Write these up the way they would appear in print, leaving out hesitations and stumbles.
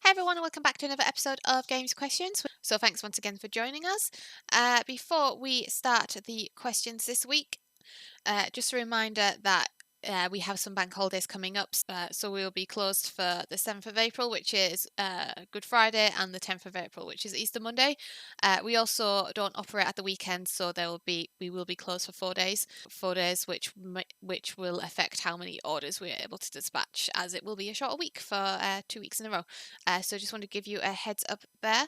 Hi everyone and welcome back to another episode of GamesQuestions. So thanks once again for joining us. Before we start the questions this week, just a reminder that we have some bank holidays coming up, so we'll be closed for the 7th of April, which is Good Friday, and the 10th of April, which is Easter Monday. We also don't operate at the weekend, so we will be closed for 4 days, which will affect how many orders we're able to dispatch, as it will be a shorter week for 2 weeks in a row. So just want to give you a heads up there.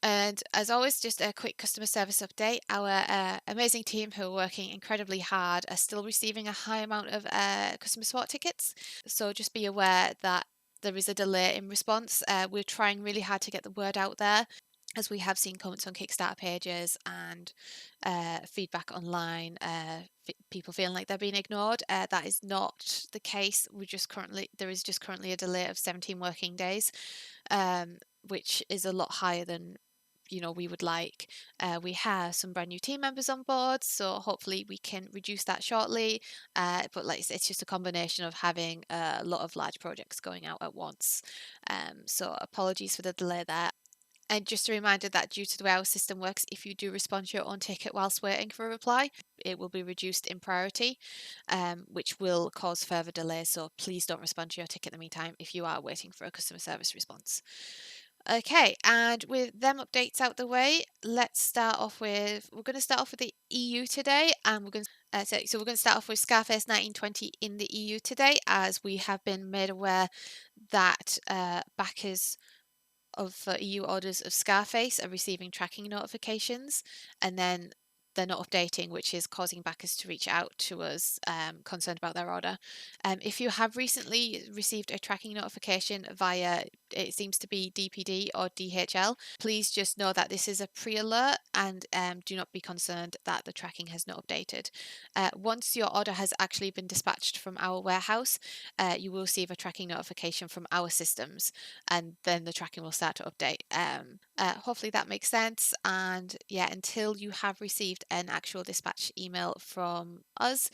And as always, just a quick customer service update. Our amazing team who are working incredibly hard are still receiving a high amount of customer support tickets. So just be aware that there is a delay in response. We're trying really hard to get the word out there, as we have seen comments on Kickstarter pages and feedback online, people feeling like they're being ignored. That is not the case. There is just currently a delay of 17 working days, which is a lot higher than we would like. We have some brand new team members on board, so hopefully we can reduce that shortly. But like I said, it's just a combination of having a lot of large projects going out at once. So apologies for the delay there. And just a reminder that due to the way our system works, if you do respond to your own ticket whilst waiting for a reply, it will be reduced in priority, which will cause further delays. So please don't respond to your ticket in the meantime if you are waiting for a customer service response. Okay, and with them updates out the way, we're going to start off with the EU today, and we're going to start off with Scarface 1920 in the EU today, as we have been made aware that backers of EU orders of Scarface are receiving tracking notifications, and then they're not updating, which is causing backers to reach out to us concerned about their order. If you have recently received a tracking notification via, it seems to be DPD or DHL, please just know that this is a pre-alert, and do not be concerned that the tracking has not updated. Once your order has actually been dispatched from our warehouse, you will receive a tracking notification from our systems, and then the tracking will start to update. Hopefully that makes sense. And yeah, until you have received an actual dispatch email from us,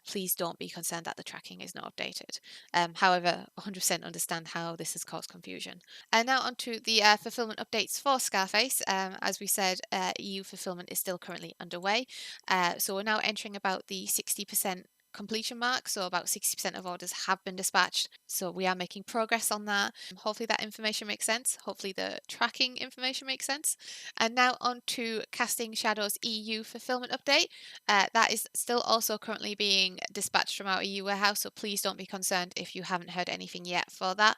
please don't be concerned that the tracking is not updated. However, 100% understand how this has caused confusion. And now onto the fulfillment updates for Scarface. As we said, EU fulfillment is still currently underway. So we're now entering about the 60% completion mark, so about 60% of orders have been dispatched, so we are making progress on that. Hopefully that information makes sense. Hopefully the tracking information makes sense. And now on to Casting Shadows EU fulfillment update. That is still also currently being dispatched from our EU warehouse, so please don't be concerned if you haven't heard anything yet for that.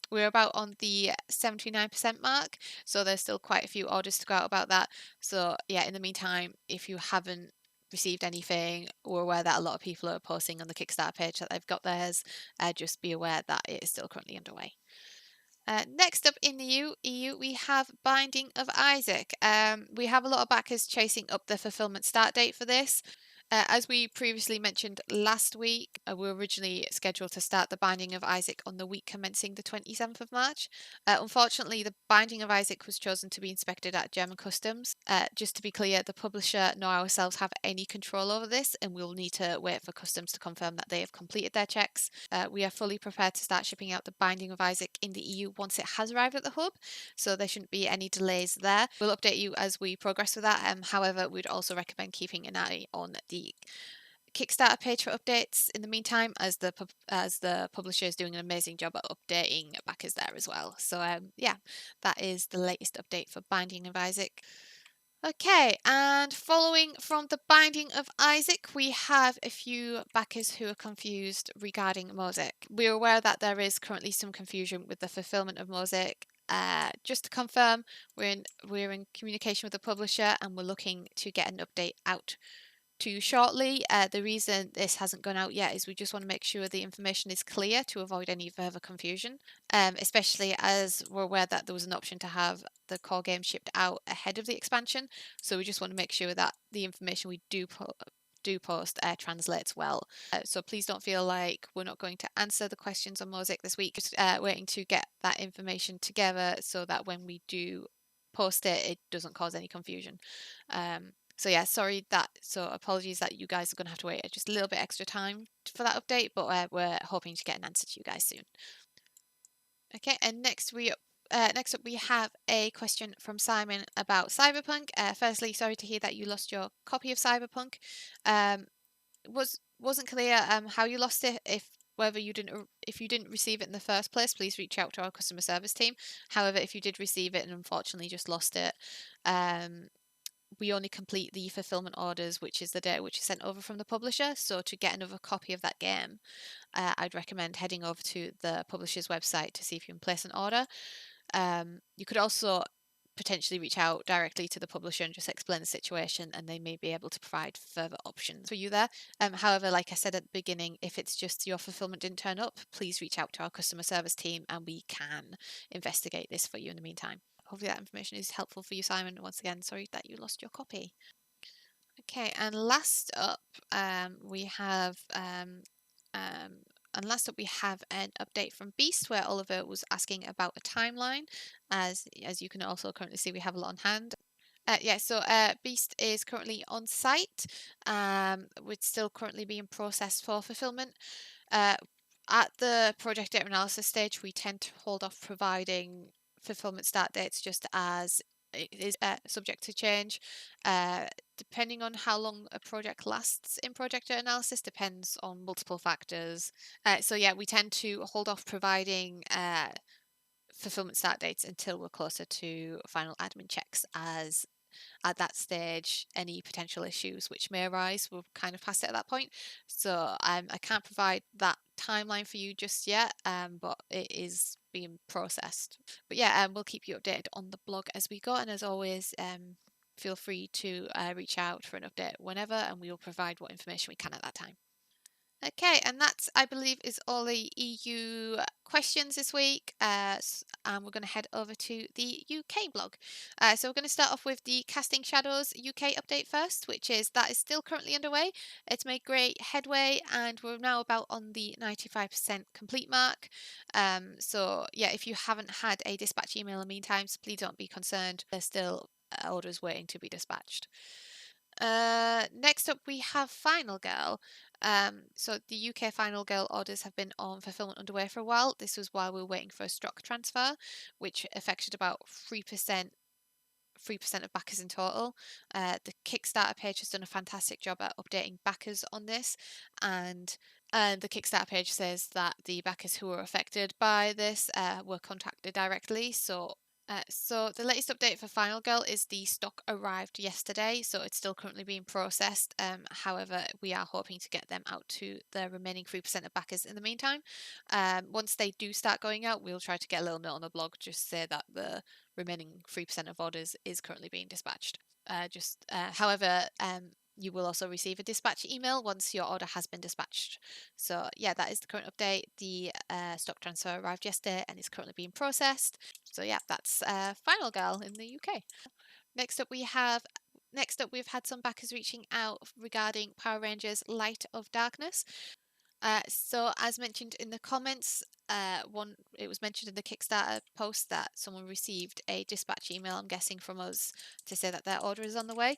We're about on the 79% mark, so there's still quite a few orders to go out about that. So yeah, in the meantime, if you haven't received anything, we're aware that a lot of people are posting on the Kickstarter page that they've got theirs. Just be aware that it is still currently underway. Next up in the EU, we have Binding of Isaac. We have a lot of backers chasing up the fulfillment start date for this. As we previously mentioned last week, we were originally scheduled to start the Binding of Isaac on the week commencing the 27th of March. Unfortunately, the Binding of Isaac was chosen to be inspected at German customs. Just to be clear, the publisher nor ourselves have any control over this, and we'll need to wait for customs to confirm that they have completed their checks. We are fully prepared to start shipping out the Binding of Isaac in the EU once it has arrived at the hub, so there shouldn't be any delays there. We'll update you as we progress with that. However, we'd also recommend keeping an eye on the Kickstarter page for updates in the meantime, as the publisher is doing an amazing job at updating backers there as well. So yeah, that is the latest update for Binding of Isaac. Okay, and following from the Binding of Isaac, we have a few backers who are confused regarding Mosaic. We're aware that there is currently some confusion with the fulfillment of Mosaic. Just to confirm, we're in communication with the publisher, and we're looking to get an update out to you shortly. The reason this hasn't gone out yet is we just want to make sure the information is clear to avoid any further confusion, especially as we're aware that there was an option to have the core game shipped out ahead of the expansion. So we just want to make sure that the information we do post translates well. So please don't feel like we're not going to answer the questions on Mosaic this week. Just waiting to get that information together so that when we do post it, it doesn't cause any confusion. So yeah, apologies that you guys are going to have to wait just a little bit extra time for that update, but we're hoping to get an answer to you guys soon. Okay, and next we Next up, we have a question from Simon about Cyberpunk. Firstly, sorry to hear that you lost your copy of Cyberpunk. Wasn't clear how you lost it. If you didn't receive it in the first place, please reach out to our customer service team. However, if you did receive it and unfortunately just lost it, we only complete the fulfillment orders, which is the data which is sent over from the publisher. So to get another copy of that game, I'd recommend heading over to the publisher's website to see if you can place an order. You could also potentially reach out directly to the publisher and just explain the situation, and they may be able to provide further options for you there. However, like I said at the beginning, if it's just your fulfillment didn't turn up, please reach out to our customer service team and we can investigate this for you in the meantime. Hopefully that information is helpful for you, Simon. Once again, sorry that you lost your copy. Okay, and last up, we have an update from Beast, where Oliver was asking about a timeline. As you can also currently see, we have a lot on hand. Beast is currently on site. It's still currently being processed for fulfillment. At the project data analysis stage, we tend to hold off providing fulfillment start dates just as it is subject to change. Depending on how long a project lasts in project data analysis depends on multiple factors. We tend to hold off providing fulfillment start dates until we're closer to final admin checks, as at that stage any potential issues which may arise will kind of past it at that point. So I can't provide that timeline for you just yet, but it is being processed. But yeah, we'll keep you updated on the blog as we go, and as always, feel free to reach out for an update whenever, and we will provide what information we can at that time. Okay, and that's, I believe, is all the EU questions this week. And we're going to head over to the UK blog. So we're going to start off with the Casting Shadows UK update first, that is still currently underway. It's made great headway, and we're now about on the 95% complete mark. If you haven't had a dispatch email in the meantime, so please don't be concerned. There's still orders waiting to be dispatched. Next up, we have Final Girl. So the UK Final Girl orders have been on fulfillment underway for a while. This was while we were waiting for a stock transfer, which affected about 3% of backers in total. The Kickstarter page has done a fantastic job at updating backers on this, and the Kickstarter page says that the backers who were affected by this were contacted directly. So the latest update for Final Girl is the stock arrived yesterday, so it's still currently being processed. However, we are hoping to get them out to the remaining 3% of backers in the meantime. Once they do start going out, we'll try to get a little note on the blog just to say that the remaining 3% of orders is currently being dispatched. However, you will also receive a dispatch email once your order has been dispatched. So yeah, that is the current update. The stock transfer arrived yesterday and is currently being processed. So yeah, that's Final Girl in the UK. Next up, we've had some backers reaching out regarding Power Rangers Light of Darkness. So as mentioned in the comments, it was mentioned in the Kickstarter post that someone received a dispatch email, I'm guessing from us, to say that their order is on the way.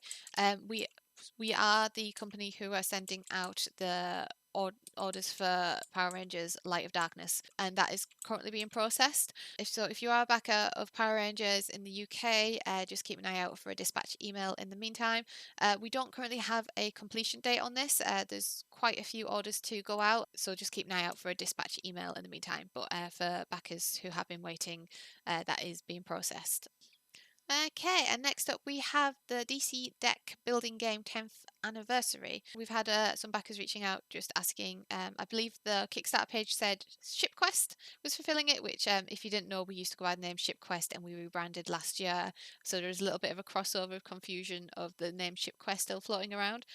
We are the company who are sending out the orders for Power Rangers Light of Darkness, and that is currently being processed. If you are a backer of Power Rangers in the UK, just keep an eye out for a dispatch email in the meantime. We don't currently have a completion date on this. There's quite a few orders to go out, so just keep an eye out for a dispatch email in the meantime. But for backers who have been waiting, that is being processed. Okay, and next up we have the DC deck building game 10th anniversary. We've had some backers reaching out just asking, I believe the Kickstarter page said SHIPQuest was fulfilling it, which if you didn't know, we used to go by the name SHIPQuest and we rebranded last year. So there's a little bit of a crossover confusion of the name SHIPQuest still floating around.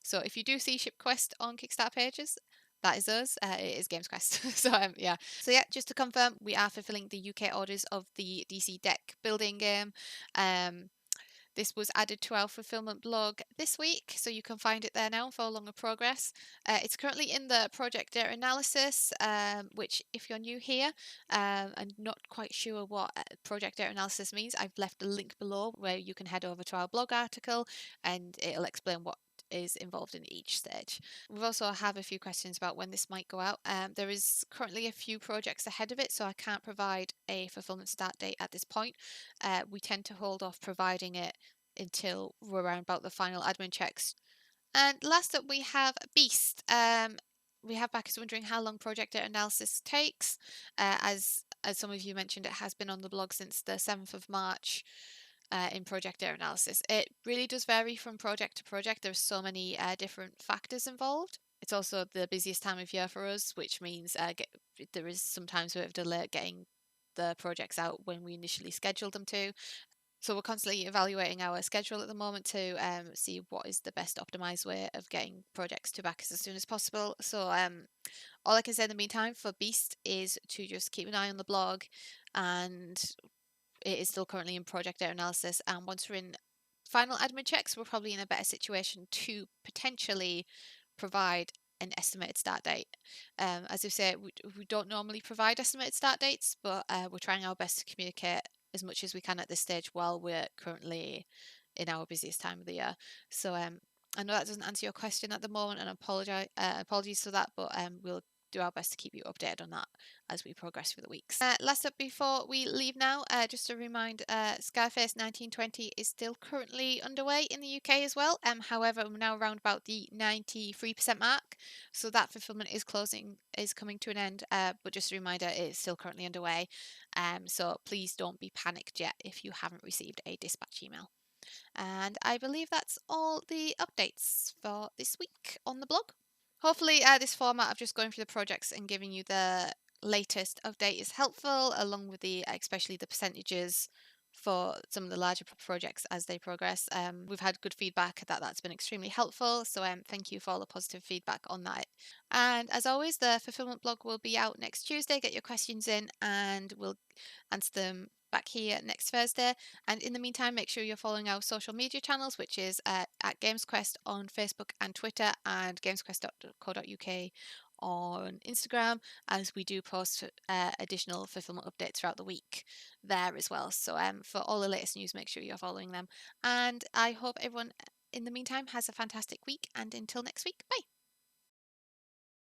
So if you do see SHIPQuest on Kickstarter pages, that is us. It is GamesQuest. So just to confirm, we are fulfilling the UK orders of the DC deck building game. This was added to our fulfillment blog this week, so you can find it there now for longer progress. It's currently in the project data analysis, which if you're new here and not quite sure what project data analysis means, I've left a link below where you can head over to our blog article and it'll explain what is involved in each stage. We also have a few questions about when this might go out. There is currently a few projects ahead of it, so I can't provide a fulfillment start date at this point. We tend to hold off providing it until we're around about the final admin checks. And last up, we have Beast. We have backers wondering how long project data analysis takes. As some of you mentioned, it has been on the blog since the 7th of March. In project data analysis, it really does vary from project to project. There's so many different factors involved. It's also the busiest time of year for us, which means there is sometimes a bit of delay getting the projects out when we initially scheduled them to. So we're constantly evaluating our schedule at the moment to see what is the best optimized way of getting projects to backers as soon as possible. So all I can say in the meantime for Beast is to just keep an eye on the blog, and it is still currently in project data analysis. And once we're in final admin checks, we're probably in a better situation to potentially provide an estimated start date. As I say, we don't normally provide estimated start dates, but we're trying our best to communicate as much as we can at this stage while we're currently in our busiest time of the year. So I know that doesn't answer your question at the moment, and apologies for that, but we'll do our best to keep you updated on that as we progress through the weeks. Last up before we leave now, just a reminder, Scarface 1920 is still currently underway in the UK as well. However, we're now around about the 93% mark, so that fulfillment is coming to an end. But just a reminder, it is still currently underway. So please don't be panicked yet if you haven't received a dispatch email. And I believe that's all the updates for this week on the blog. Hopefully this format of just going through the projects and giving you the latest update is helpful, along with especially the percentages for some of the larger projects as they progress. We've had good feedback that's been extremely helpful, so thank you for all the positive feedback on that. And as always, the fulfillment blog will be out next Tuesday. Get your questions in and we'll answer them back here next Thursday. And in the meantime, make sure you're following our social media channels, which is at GamesQuest on Facebook and Twitter, and gamesquest.co.uk on Instagram, as we do post additional fulfillment updates throughout the week there as well. So for all the latest news, make sure you're following them. And I hope everyone in the meantime has a fantastic week, and until next week, bye.